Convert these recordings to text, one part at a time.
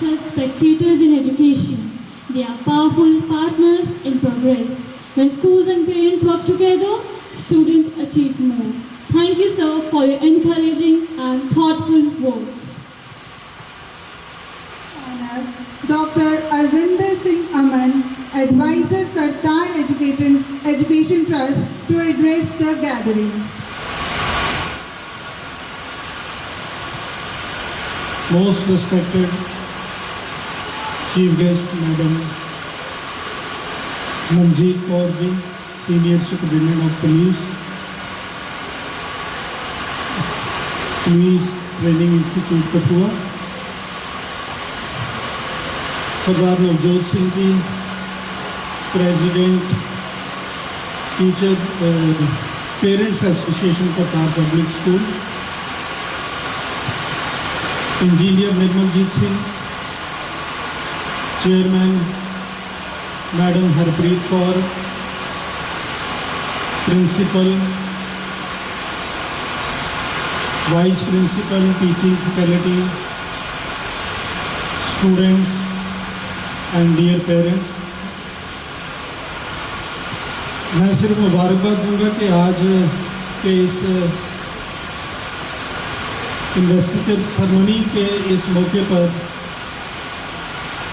just spectators in education. They are powerful partners in progress. When schools and parents work together, students achieve more. Thank you, sir, for your encouraging and thoughtful words. Dr. Arvinder Singh Aman, Advisor, Kartar Education Trust, to address the gathering. Most respected Chief Guest, Madam Manjeet Kaur ji, Senior Superintendent of Police Training Institute, Kathua, Sardar Navjot Singh ji, President, Teachers, Parents Association, Kartar Public School, Engineer Nirmaljeet Singh, Chairman Madam Harpreet Kaur, Principal, Vice Principal, Teaching Faculty, students and dear parents, मैं सिर्फ मुबारकबाद दूंगा कि आज के इस investiture ceremony के इस मौके पर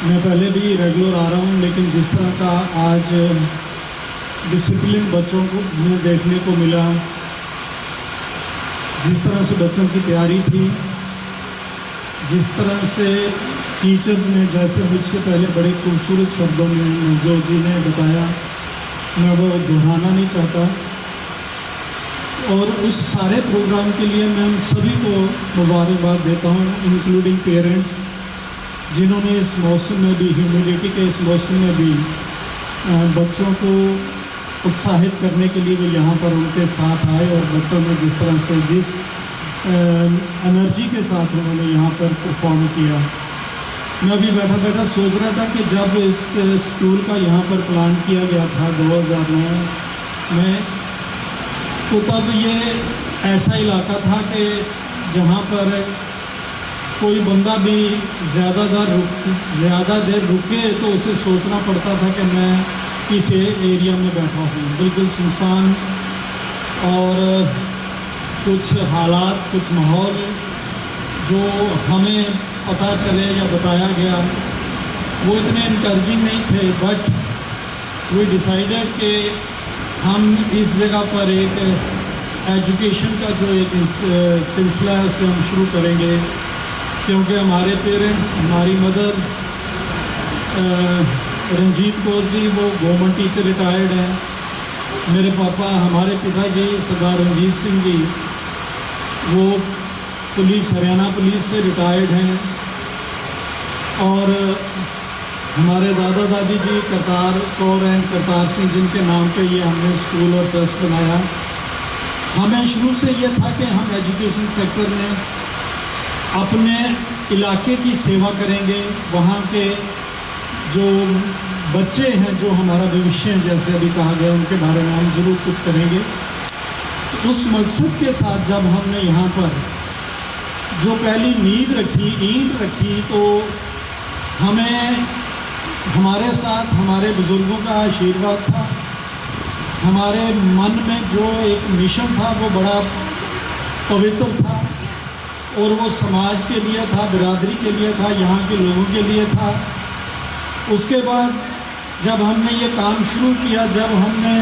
मैं पहले भी रेगुलर आ रहा हूँ, लेकिन जिस तरह का आज डिसिप्लिन बच्चों को में देखने को मिला, जिस तरह से बच्चों की तैयारी थी, जिस तरह से टीचर्स ने, जैसे मुझसे पहले बड़े खूबसूरत शब्दों में नवजोत जी ने बताया, मैं वो दोहराना नहीं चाहता। और उस सारे प्रोग्राम के लिए मैं उन सभी को मुबारकबाद देता हूँ, इंक्लूडिंग पेरेंट्स, जिन्होंने इस मौसम में भी, ह्यूमिडिटी के इस मौसम में भी बच्चों को उत्साहित करने के लिए वो यहाँ पर उनके साथ आए और बच्चों ने जिस तरह से, जिस एनर्जी के साथ उन्होंने यहाँ पर परफॉर्म किया। मैं अभी बैठा बैठा सोच रहा था कि जब इस स्कूल का यहाँ पर प्लान किया गया था 2009 में, तो तब ये ऐसा इलाका था कि जहाँ पर कोई बंदा भी ज़्यादा देर रुके तो उसे सोचना पड़ता था कि मैं किस एरिया में बैठा हूँ। बिल्कुल सुनसान और कुछ हालात, कुछ माहौल जो हमें पता चले या बताया गया वो इतने इनकरेजिंग नहीं थे, बट वी डिसाइडेड कि हम इस जगह पर एक एजुकेशन का जो एक सिलसिला है उसे हम शुरू करेंगे, क्योंकि हमारे पेरेंट्स, हमारी मदर रंजीत कौर जी वो गवर्नमेंट टीचर रिटायर्ड हैं, मेरे पापा, हमारे पिताजी सरदार रंजीत सिंह जी वो पुलिस, हरियाणा पुलिस से रिटायर्ड हैं, और हमारे दादा दादी जी करतार कौर एंड करतार सिंह, जिनके नाम पे ये हमने स्कूल और ट्रस्ट बनाया। हमें शुरू से ये था कि हम एजुकेशन सेक्टर में अपने इलाके की सेवा करेंगे, वहाँ के जो बच्चे हैं, जो हमारा भविष्य है, जैसे अभी कहा गया, उनके बारे में हम ज़रूर कुछ करेंगे। उस मकसद के साथ जब हमने यहाँ पर जो पहली नींव रखी, ईंट रखी, तो हमें हमारे साथ हमारे बुज़ुर्गों का आशीर्वाद था, हमारे मन में जो एक मिशन था वो बड़ा पवित्र था, और वो समाज के लिए था, बिरादरी के लिए था, यहाँ के लोगों के लिए था। उसके बाद जब हमने ये काम शुरू किया, जब हमने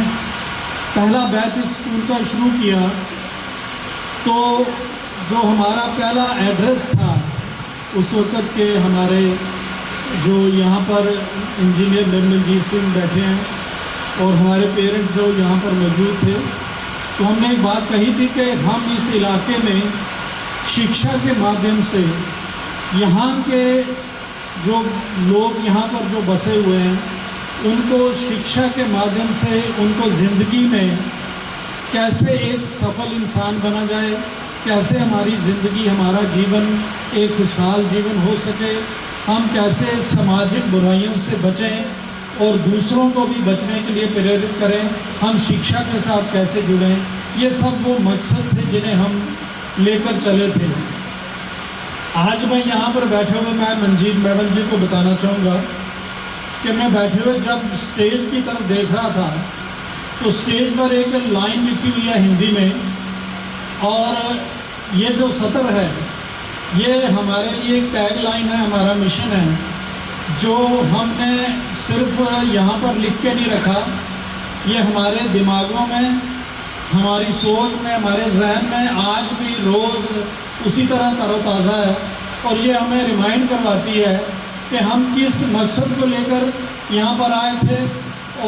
पहला बैच स्कूल का शुरू किया, तो जो हमारा पहला एड्रेस था उस वक़्त के हमारे जो यहाँ पर इंजीनियर निर्मलजीत सिंह बैठे हैं और हमारे पेरेंट्स जो यहाँ पर मौजूद थे, तो हमने एक बात कही थी कि हम इस इलाके में शिक्षा के माध्यम से यहाँ के जो लोग यहाँ पर जो बसे हुए हैं उनको शिक्षा के माध्यम से उनको ज़िंदगी में कैसे एक सफल इंसान बना जाए, कैसे हमारी ज़िंदगी, हमारा जीवन एक खुशहाल जीवन हो सके, हम कैसे सामाजिक बुराइयों से बचें और दूसरों को भी बचने के लिए प्रेरित करें, हम शिक्षा के साथ कैसे जुड़ें, ये सब वो मकसद थे जिन्हें हम लेकर चले थे। आज मैं यहाँ पर बैठे हुए मैं मंजीत मैडम जी को बताना चाहूँगा कि मैं बैठे हुए जब स्टेज की तरफ देख रहा था तो स्टेज पर एक लाइन लिखी हुई है हिंदी में, और ये जो सत्र है ये हमारे लिए एक टैग लाइन है, हमारा मिशन है, जो हमने सिर्फ यहाँ पर लिख के नहीं रखा, ये हमारे दिमागों में, हमारी सोच में, हमारे जहन में आज भी रोज़ उसी तरह तरोताज़ा है। और ये हमें रिमाइंड करवाती है कि हम किस मकसद को लेकर यहाँ पर आए थे।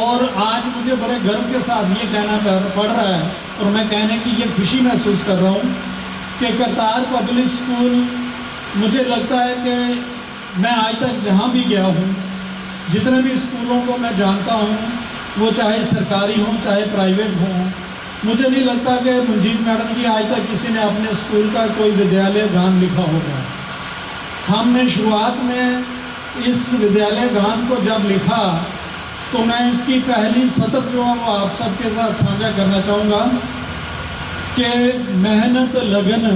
और आज मुझे बड़े गर्व के साथ ये कहना पड़ रहा है, और मैं कहने की ये खुशी महसूस कर रहा हूँ कि करतार पब्लिक स्कूल, मुझे लगता है कि मैं आज तक जहाँ भी गया हूँ, जितने भी स्कूलों को मैं जानता हूँ, वो चाहे सरकारी हों चाहे प्राइवेट हों, मुझे नहीं लगता कि मंजीत मैडम जी आज तक किसी ने अपने स्कूल का कोई विद्यालय गान लिखा होगा। हमने शुरुआत में इस विद्यालय गान को जब लिखा तो मैं इसकी पहली सतत जो है वो आप सबके साथ साझा करना चाहूँगा कि मेहनत, लगन,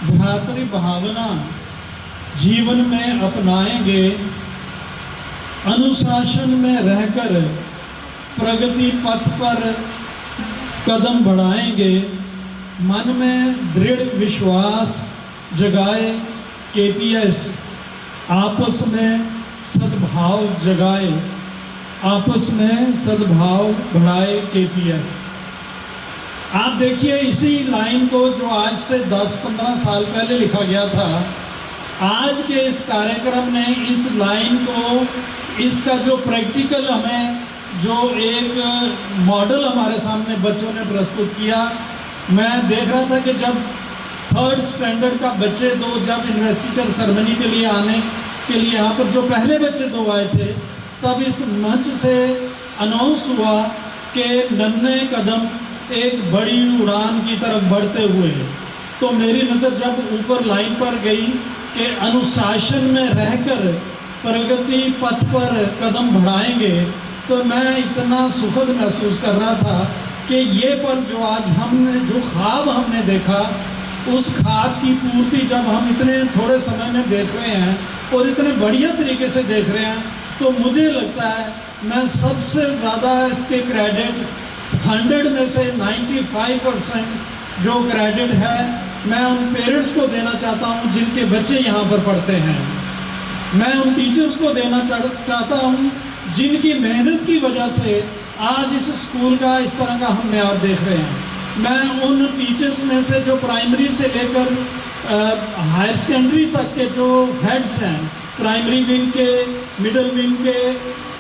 भ्रातृ भावना जीवन में अपनाएंगे, अनुशासन में रहकर प्रगति पथ पर कदम बढ़ाएंगे, मन में दृढ़ विश्वास जगाए केपीएस, आपस में सद्भाव जगाए, आपस में सद्भाव बढ़ाए केपीएस। आप देखिए इसी लाइन को जो आज से 10-15 साल पहले लिखा गया था, आज के इस कार्यक्रम ने इस लाइन को, इसका जो प्रैक्टिकल हमें जो एक मॉडल हमारे सामने बच्चों ने प्रस्तुत किया। मैं देख रहा था कि जब 3rd स्टैंडर्ड का बच्चे दो जब इन्वेस्टिचर सेरेमनी के लिए आने के लिए यहाँ पर जो पहले बच्चे दो आए थे, तब इस मंच से अनाउंस हुआ कि नन्हे कदम एक बड़ी उड़ान की तरफ बढ़ते हुए। तो मेरी नज़र जब ऊपर लाइन पर गई कि अनुशासन में रहकर प्रगति पथ पर कदम बढ़ाएंगे, तो मैं इतना सुखद महसूस कर रहा था कि ये पल जो आज हमने, जो ख्वाब हमने देखा, उस ख्वाब की पूर्ति जब हम इतने थोड़े समय में देख रहे हैं और इतने बढ़िया तरीके से देख रहे हैं, तो मुझे लगता है मैं सबसे ज़्यादा इसके क्रेडिट 100 में से 95% जो क्रेडिट है मैं उन पेरेंट्स को देना चाहता हूँ जिनके बच्चे यहाँ पर पढ़ते हैं। मैं उन टीचर्स को देना चाहता हूँ जिनकी मेहनत की वजह से आज इस स्कूल का इस तरह का हम म्यार देख रहे हैं। मैं उन टीचर्स में से जो प्राइमरी से लेकर हायर सेकेंडरी तक के जो हेड्स हैं, प्राइमरी विंग के, मिडिल विंग के,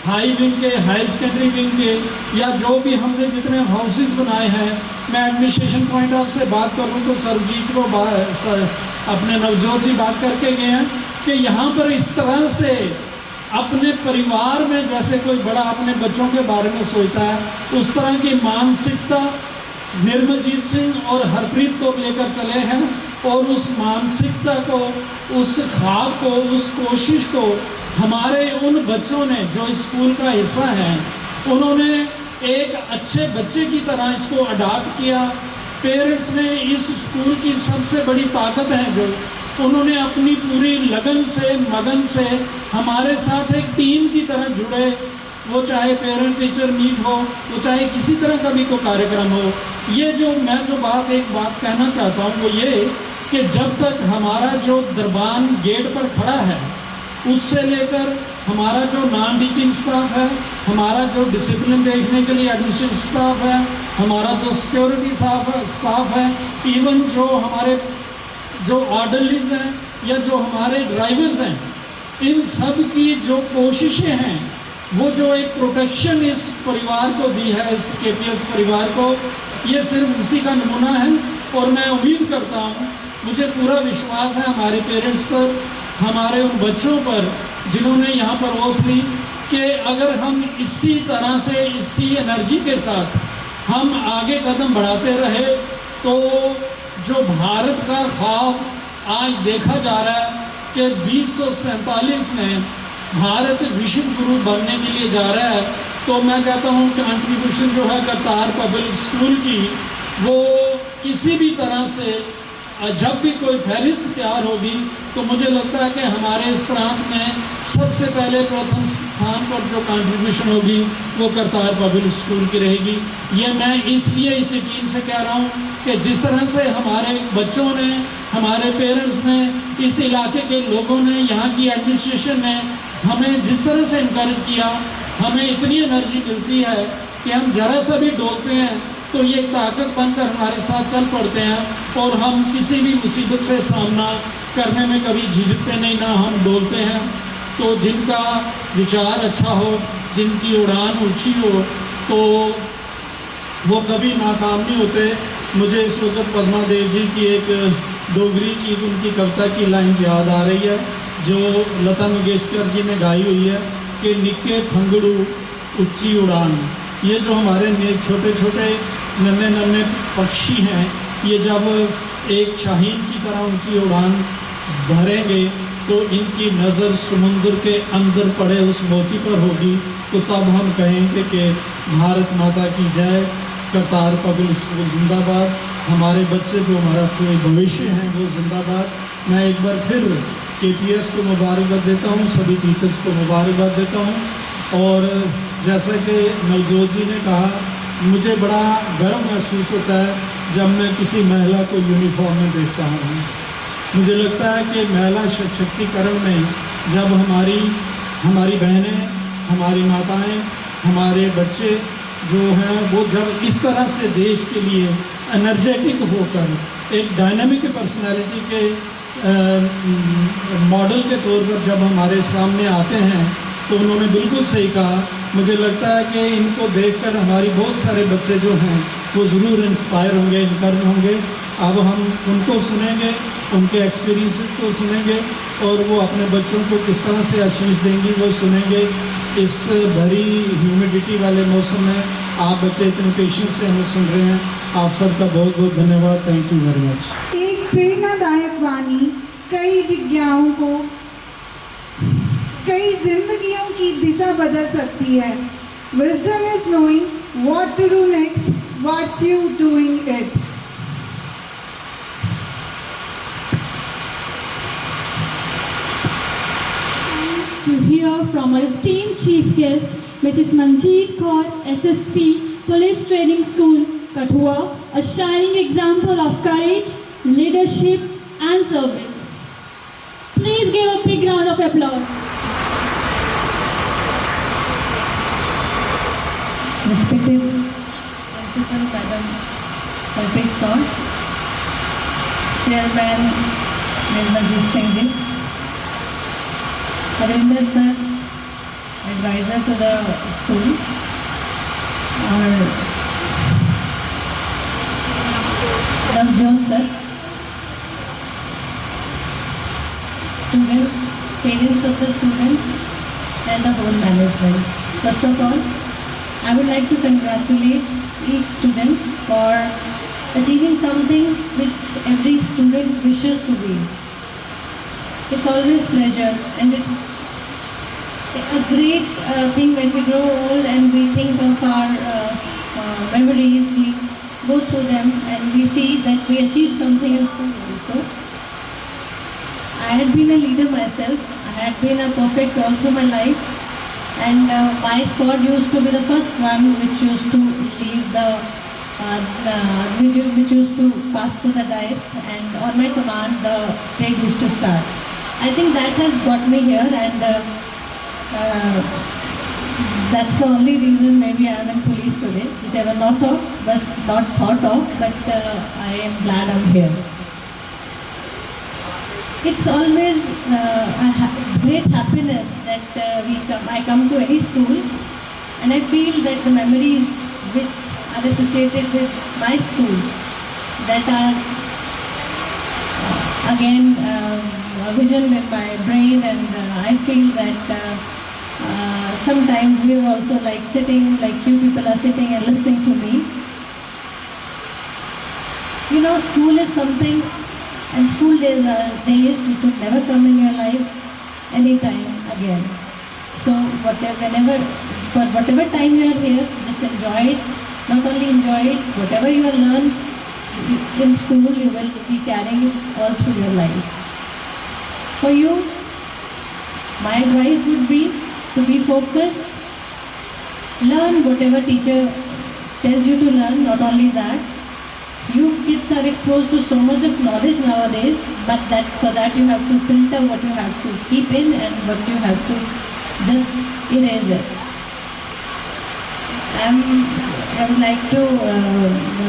हाई विंग के, हायर सेकेंडरी विंग के, या जो भी हमने जितने हाउसेस बनाए हैं, मैं एडमिनिस्ट्रेशन पॉइंट ऑफ से बात करूँ तो सरजीत को अपने नवजोत जी बात करके गए हैं कि यहाँ पर इस तरह से अपने परिवार में जैसे कोई बड़ा अपने बच्चों के बारे में सोचता है, उस तरह की मानसिकता निर्मलजीत सिंह और हरप्रीत को लेकर चले हैं। और उस मानसिकता को, उस ख्वाब को, उस कोशिश को हमारे उन बच्चों ने जो इस स्कूल का हिस्सा हैं, उन्होंने एक अच्छे बच्चे की तरह इसको अडॉप्ट किया। पेरेंट्स ने इस स्कूल की सबसे बड़ी ताकत है जो उन्होंने अपनी पूरी लगन से, मगन से हमारे साथ एक टीम की तरह जुड़े। वो चाहे पेरेंट टीचर मीट हो, वो चाहे किसी तरह का भी कोई कार्यक्रम हो। ये जो मैं जो एक बात कहना चाहता हूँ वो ये कि जब तक हमारा जो दरबान गेट पर खड़ा है, उससे लेकर हमारा जो नॉन टीचिंग स्टाफ है, हमारा जो डिसिप्लिन देखने के लिए एडमिनिस्ट्रेटिव स्टाफ है, हमारा जो सिक्योरिटी स्टाफ है, इवन जो हमारे जो ऑर्डरलीज हैं या जो हमारे ड्राइवर्स हैं, इन सब की जो कोशिशें हैं, वो जो एक प्रोटेक्शन इस परिवार को दी है, इस केपीएस परिवार को, ये सिर्फ उसी का नमूना है। और मैं उम्मीद करता हूँ, मुझे पूरा विश्वास है हमारे पेरेंट्स पर, हमारे उन बच्चों पर जिन्होंने यहाँ पर ओथ ली कि अगर हम इसी तरह से, इसी एनर्जी के साथ हम आगे कदम बढ़ाते रहे, तो जो भारत का ख्वाब आज देखा जा रहा है कि 2047 में भारत विश्व गुरु बनने के लिए जा रहा है, तो मैं कहता हूँ कंट्रीब्यूशन जो है करतार पब्लिक स्कूल की, वो किसी भी तरह से जब भी कोई फहरिस्त तैयार होगी तो मुझे लगता है कि हमारे इस प्रांत में सबसे पहले प्रथम स्थान पर जो कंट्रीब्यूशन होगी वो करतार पब्लिक स्कूल की रहेगी। ये मैं इसलिए इस यकीन से कह रहा हूँ कि जिस तरह से हमारे बच्चों ने, हमारे पेरेंट्स ने, इस इलाके के लोगों ने, यहाँ की एडमिनिस्ट्रेशन ने हमें जिस तरह से इनकरेज किया, हमें इतनी एनर्जी मिलती है कि हम जरा सा भी डोलते हैं तो ये ताकत बनकर हमारे साथ चल पड़ते हैं और हम किसी भी मुसीबत से सामना करने में कभी झिझकते नहीं, ना हम डोलते हैं। तो जिनका विचार अच्छा हो, जिनकी उड़ान ऊंची हो, तो वो कभी नाकाम नहीं होते। मुझे इस वक्त पद्मा देव जी की एक डोगरी की उनकी कविता की लाइन याद आ रही है जो लता मंगेशकर जी ने गाई हुई है कि निक्के फंगड़ू ऊंची उड़ान। ये जो हमारे छोटे छोटे नन्हे नन्हे पक्षी हैं, ये जब एक शाहीन की तरह ऊंची उड़ान भरेंगे तो इनकी नज़र समुद्र के अंदर पड़े उस मोती पर होगी, तो तब हम कहेंगे कि भारत माता की जय, करतार पब्लिक स्कूल जिंदाबाद, हमारे बच्चे जो हमारा कोई भविष्य हैं वो जिंदाबाद। मैं एक बार फिर KPS को मुबारकबाद देता हूँ, सभी टीचर्स को मुबारकबाद देता हूँ। और जैसा कि नवजोत जी ने कहा, मुझे बड़ा गर्व महसूस होता है जब मैं किसी महिला को यूनिफॉर्म में देखता हूँ। मुझे लगता है कि महिला सशक्तिकरण में जब हमारी बहनें, हमारी माताएं, हमारे बच्चे जो हैं वो जब इस तरह से देश के लिए एनर्जेटिक होकर एक डायनामिक पर्सनालिटी के मॉडल के तौर पर जब हमारे सामने आते हैं, तो उन्होंने बिल्कुल सही कहा। मुझे लगता है कि इनको देखकर हमारी बहुत सारे बच्चे जो हैं वो ज़रूर इंस्पायर होंगे, इनकरेज होंगे। अब हम उनको सुनेंगे, उनके एक्सपीरियंसेस को सुनेंगे और वो अपने बच्चों को किस तरह से आशीष देंगी वो सुनेंगे। इस भरी ह्यूमिडिटी वाले मौसम में आप बच्चे इतने पेशेंस से हमें सुन रहे हैं, आप सबका बहुत बहुत धन्यवाद। Thank you very much. एक प्रेरणादायक वाणी कई जिज्ञाओं को, कई जिंदगियों की दिशा बदल सकती है। Wisdom is knowing what to do next, what you doing it. To hear from our esteemed chief guest, Mrs. Manjeet Kaur, SSP, Police Training School, Kathua, a shining example of courage, leadership and service. Please give a big round of applause. Respected Principal Madam Kalpit Kaur, Chairman Nirmaljeet Singh ji, Harinder sir, advisor to the school, और Navjot sir, students, parents of the students, and the whole management. First of all, I would like to congratulate each student for achieving something which every student wishes to be. It's always pleasure, and it's a great thing when we grow old and we think of our memories, we go through them and we see that we achieved something in school also. I had been a leader myself. I had been a perfect all through my life. And my squad used to be the first one which used to leave which used to pass through the dice, and on my command the parade used to start. I think that has got me here, and that's the only reason maybe I am in police today, which I was not thought of, but I am glad I'm here. It's always a great happiness that I come to any school, and I feel that the memories which are associated with my school, that are again visioned in my brain, and I feel that sometimes we are also like sitting, like few people are sitting and listening to me. You know, school is something, and school days are days which would never come in your life anytime again. So for whatever time you are here, just enjoy it. Not only enjoy it, whatever you have learned in school, you will be carrying it all through your life. For you, my advice would be to be focused, learn whatever teacher tells you to learn. Not only that, you kids are exposed to so much of knowledge nowadays, but for that you have to filter what you have to keep in and what you have to just erase it. I would like to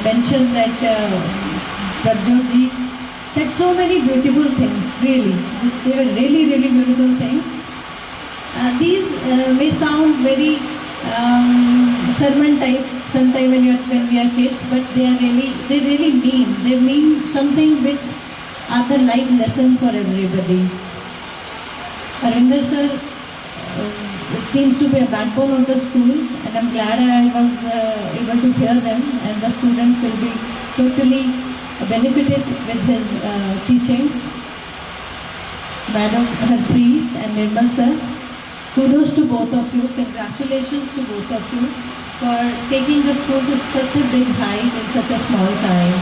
mention that Prabjot ji said so many beautiful things, really. They were really, really beautiful things. These may sound very sermon type sometime when we are kids, but they really mean something which are the life lessons for everybody. Arvinder sir seems to be a backbone of the school, and I'm glad I was able to hear them, and the students will be totally benefited with his teachings. Madam Harpreet and Nirmal sir, kudos to both of you. Congratulations to both of you for taking the school to such a big height in such a small time.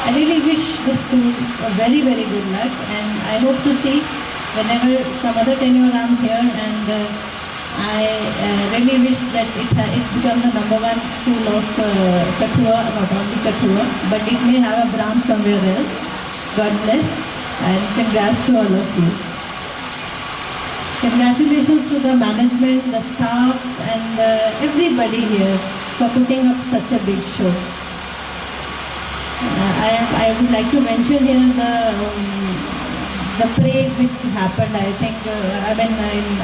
I really wish the school a very, very good luck, and I hope to see whenever some other tenure I'm here, and I really wish that it becomes the #1 school of Kathua, not only Kathua, but it may have a branch somewhere else. God bless, and congrats to all of you. Congratulations to the management, the staff, and everybody here for putting up such a big show. I would like to mention here the parade which happened, I think,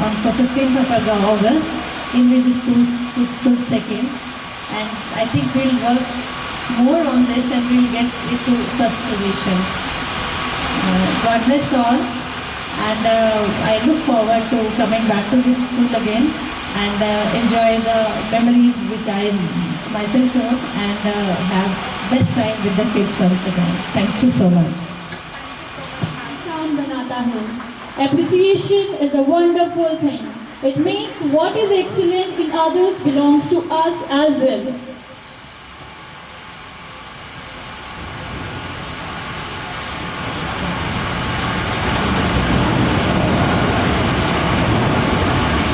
on 15th of August, in which the school stood second. And I think we'll work more on this and we'll get it to first position. God bless all. And I look forward to coming back to this school again and enjoy the memories which I myself wrote, and have best time with the kids once again. Thank you so much. इंसान बनाता है. Appreciation is a wonderful thing. It makes what is excellent in others belongs to us as well.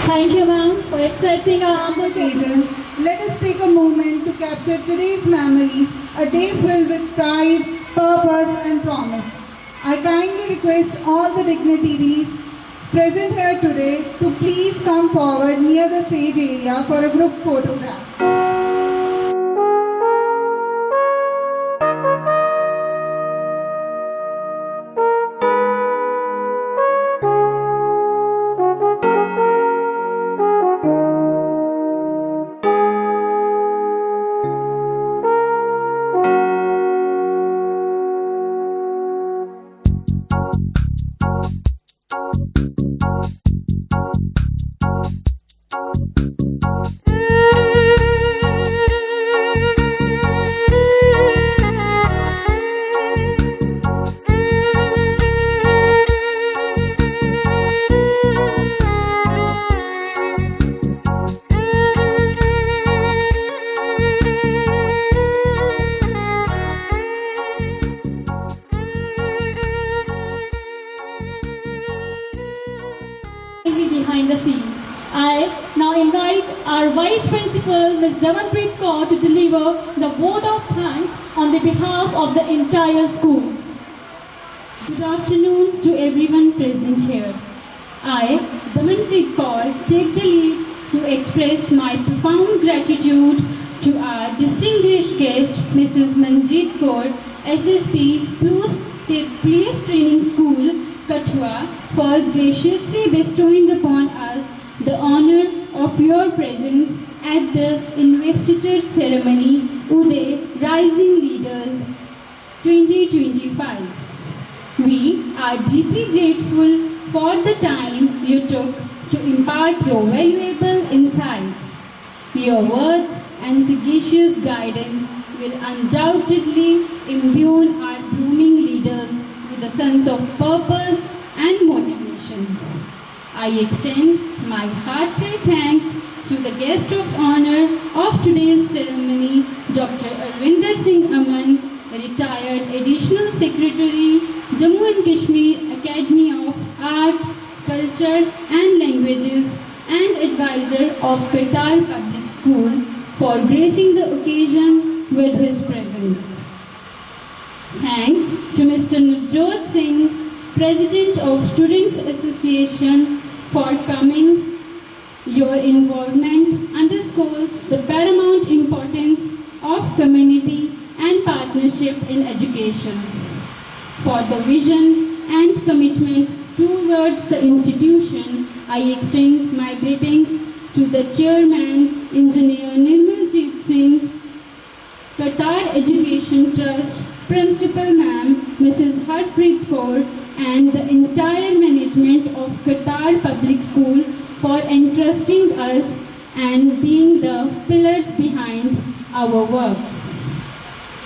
Thank you, ma'am, for accepting our humble occasion, let us take a moment to capture today's memories, a day filled with pride, purpose, and promise. I kindly request all the dignitaries present here today to please come forward near the stage area for a group photograph. Behind the scenes. I now invite our Vice Principal, Ms. Damanpreet Kaur, to deliver the vote of thanks on the behalf of the entire school. Good afternoon to everyone present here. I, Damanpreet Kaur, take the lead to express my profound gratitude to our distinguished guest, Mrs. Manjeet Kaur, SSP Police Training School, Kathua, for graciously bestowing upon us the honor of your presence at the investiture ceremony Uday Rising Leaders 2025. We are deeply grateful for the time you took to impart your valuable insights. Your words and sagacious guidance will undoubtedly imbue our blooming leaders with a sense of purpose and motivation. I extend my heartfelt thanks to the guest of honor of today's ceremony, Dr. Arvinder Singh Aman, retired Additional Secretary, Jammu and Kashmir Academy of art, culture and languages and advisor of Qatar Public School for gracing the occasion with his presence. Thanks to Mr. Navjot Singh, President of Students Association, for coming. Your involvement underscores the paramount importance of community and partnership in education. For the vision and commitment towards the institution, I extend my greetings to the Chairman, Engineer Nirmaljeet Singh, Qatar Education Trust, Principal Ma'am, Mrs. Harpreet Kaur, and the entire management of Qatar Public School for entrusting us and being the pillars behind our work.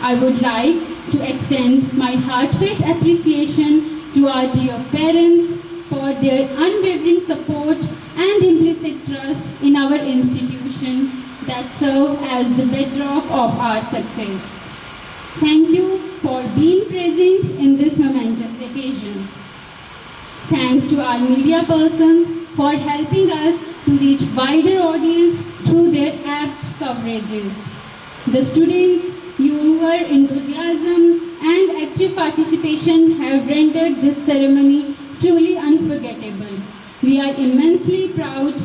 I would like to extend my heartfelt appreciation to our dear parents for their unwavering support and implicit trust in our institution that serve as the bedrock of our success. Thank you for being present in this momentous occasion. Thanks to our media persons for helping us to reach wider audience through their apt coverages. The students, your enthusiasm and active participation have rendered this ceremony truly unforgettable. We are immensely proud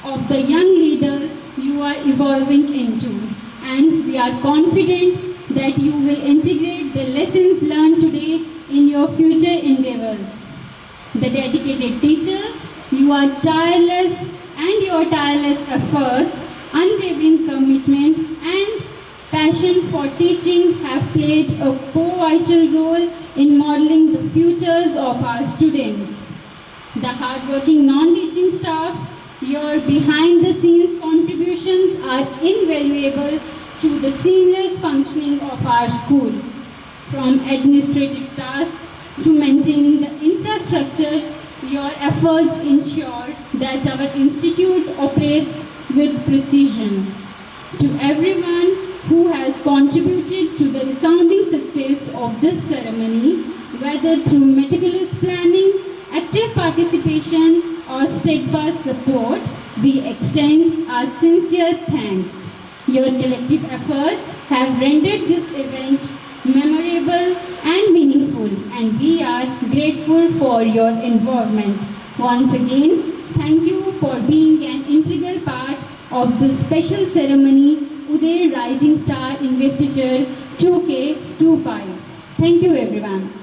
of the young leaders you are evolving into, and we are confident that you will integrate the lessons learned today in your future endeavors. The dedicated teachers, your tireless efforts, unwavering commitment and passion for teaching have played a pivotal role in modeling the futures of our students. The hardworking non-teaching staff, your behind-the-scenes contributions are invaluable to the seamless functioning of our school. From administrative tasks to maintaining the infrastructure, your efforts ensure that our institute operates with precision. To everyone who has contributed to the resounding success of this ceremony, whether through meticulous planning, active participation, or steadfast support, we extend our sincere thanks. Your collective efforts have rendered this event memorable and meaningful, and we are grateful for your involvement. Once again, thank you for being an integral part of this special ceremony, Uday Rising Star Investiture 2K25. Thank you everyone.